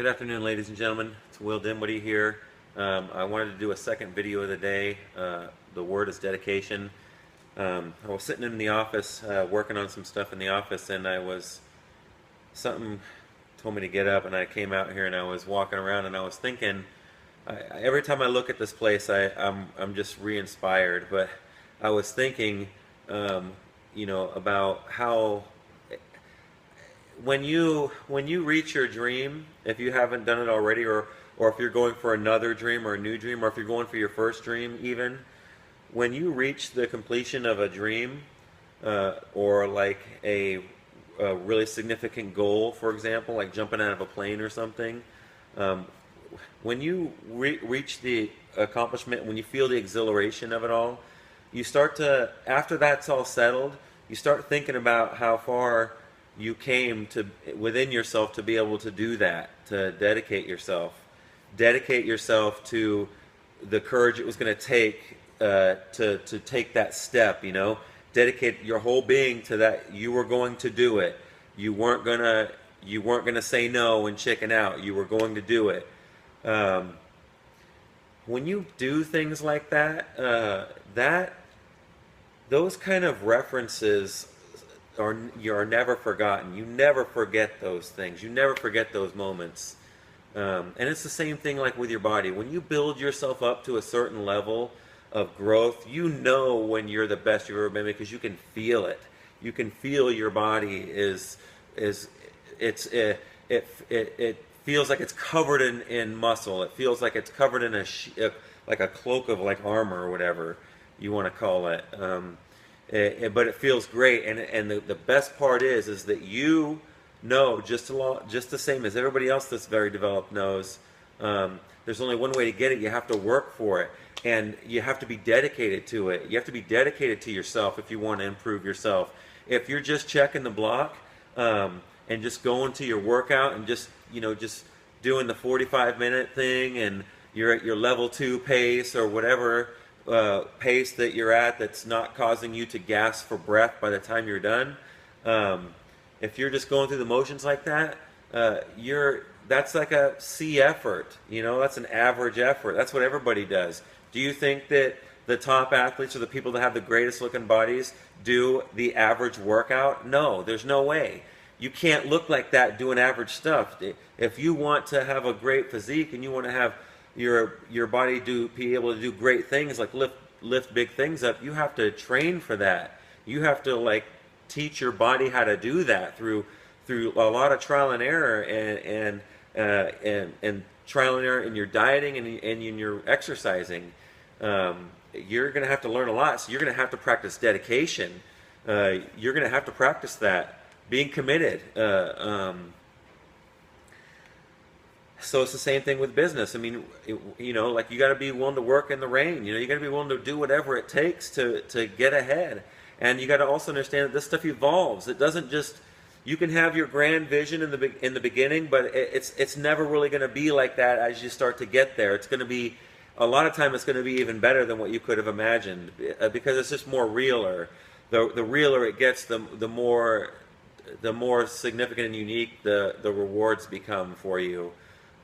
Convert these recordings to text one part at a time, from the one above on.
Good afternoon, ladies and gentlemen. It's Will Dinwiddie here. I wanted to do a second video of the day. The word is dedication. I was sitting in the office working on some stuff in the office, and something told me to get up, and I came out here and I was walking around and I was thinking, every time I look at this place I'm just re-inspired, but I was thinking about how when you reach your dream, if you haven't done it already, or if you're going for another dream or a new dream, or if you're going for your first dream even, when you reach the completion of a dream, or like a really significant goal, for example, like jumping out of a plane or something, when you reach the accomplishment, when you feel the exhilaration of it all, you start to, after that's all settled, you start thinking about how far you came to within yourself to be able to do that, to dedicate yourself to the courage it was going to take to take that step. Dedicate your whole being to that. You were going to do it. You weren't gonna say no and chicken out. You were going to do it. When you do things like that, those kind of references are never forgotten. You never forget those things. You never forget those moments. And it's the same thing like with your body. When you build yourself up to a certain level of growth, you know when you're the best you've ever been, because you can feel it. You can feel your body it feels like it's covered in muscle. It feels like it's covered in like a cloak of like armor or whatever you want to call it. But it feels great, and the best part is that you know just the same as everybody else that's very developed knows. There's only one way to get it. You have to work for it, and you have to be dedicated to it. You have to be dedicated to yourself if you want to improve yourself. If you're just checking the block and just going to your workout and just doing the 45-minute thing, and you're at your level 2 pace or whatever pace that you're at, that's not causing you to gasp for breath by the time you're done. If you're just going through the motions like that, that's like a C effort. That's an average effort. That's what everybody does. Do you think that the top athletes or the people that have the greatest looking bodies do the average workout? No, there's no way. You can't look like that doing average stuff. If you want to have a great physique and you want to have your body be able to do great things like lift big things up, you have to train for that. You have to teach your body how to do that through a lot of trial and error, and trial and error in your dieting and in your exercising. You're going to have to learn a lot, so you're going to have to practice dedication. You're going to have to practice that, being committed. So it's the same thing with business. I mean, you got to be willing to work in the rain. You got to be willing to do whatever it takes to get ahead. And you got to also understand that this stuff evolves. It doesn't just, you can have your grand vision in the beginning, but it's never really going to be like that as you start to get there. It's going to be, a lot of time it's going to be even better than what you could have imagined, because it's just more realer. The realer it gets, the more significant and unique the rewards become for you.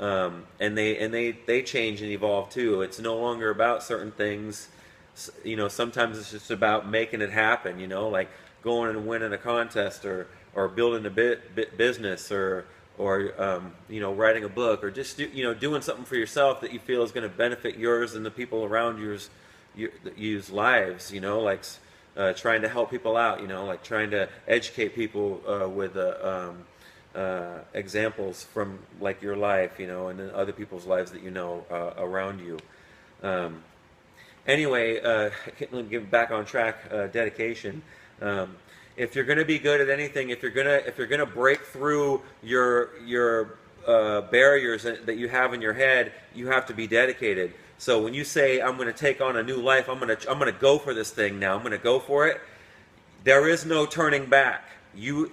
And they change and evolve too. It's no longer about certain things. Sometimes it's just about making it happen. Like going and winning a contest, or building a business, or writing a book, or just doing something for yourself that you feel is going to benefit yours and the people around yours lives. Trying to help people out. Like trying to educate people with examples from like your life, and then other people's lives that around you. Anyway, get back on track. Dedication. If you're going to be good at anything, if you're gonna break through your barriers that you have in your head, you have to be dedicated. So when you say, I'm going to take on a new life, I'm going to go for this thing now, I'm going to go for it, there is no turning back. You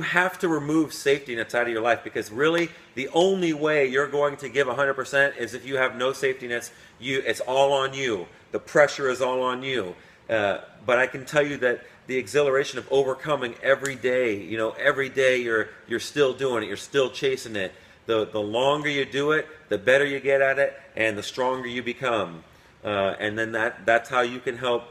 have to remove safety nets out of your life, because really the only way you're going to give 100% is if you have no safety nets. It's all on you. The pressure is all on you. But I can tell you that the exhilaration of overcoming every day, every day you're still doing it, you're still chasing it. the longer you do it, the better you get at it, and the stronger you become. And then that's how you can help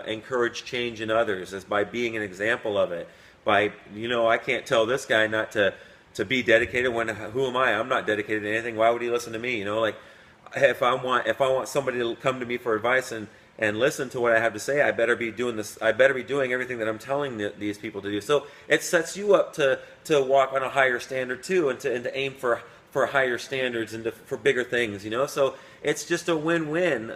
encourage change in others, is by being an example of it. By, I can't tell this guy not to be dedicated when, who am I? I'm not dedicated to anything. Why would he listen to me? Like, if I want somebody to come to me for advice and listen to what I have to say, I better be doing this. I better be doing everything that I'm telling these people to do. So it sets you up to walk on a higher standard too, and to aim for higher standards and for bigger things. So it's just a win-win.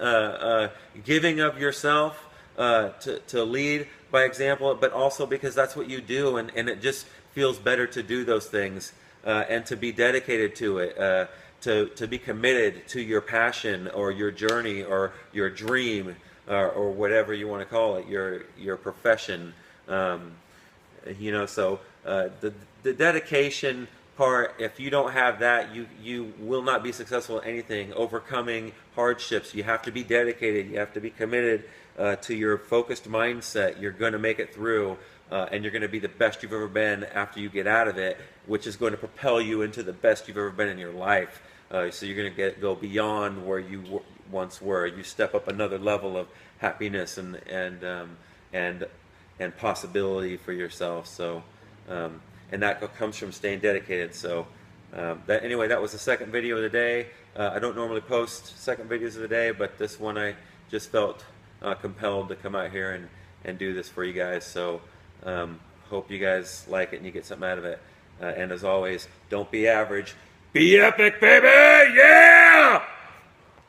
Giving of yourself to lead by example, but also because that's what you do, and it just feels better to do those things and to be dedicated to it. To be committed to your passion or your journey or your dream or whatever you want to call it, your profession. So the dedication part, if you don't have that, you will not be successful in anything. Overcoming hardships, you have to be dedicated, you have to be committed to your focused mindset. You're going to make it through. And you're going to be the best you've ever been after you get out of it, which is going to propel you into the best you've ever been in your life. So you're going to go beyond where you once were. You step up another level of happiness and possibility for yourself. So, and that comes from staying dedicated. So, that was the second video of the day. I don't normally post second videos of the day, but this one I just felt compelled to come out here and do this for you guys. So. Hope you guys like it and you get something out of it. And as always, don't be average. Be epic, baby! Yeah!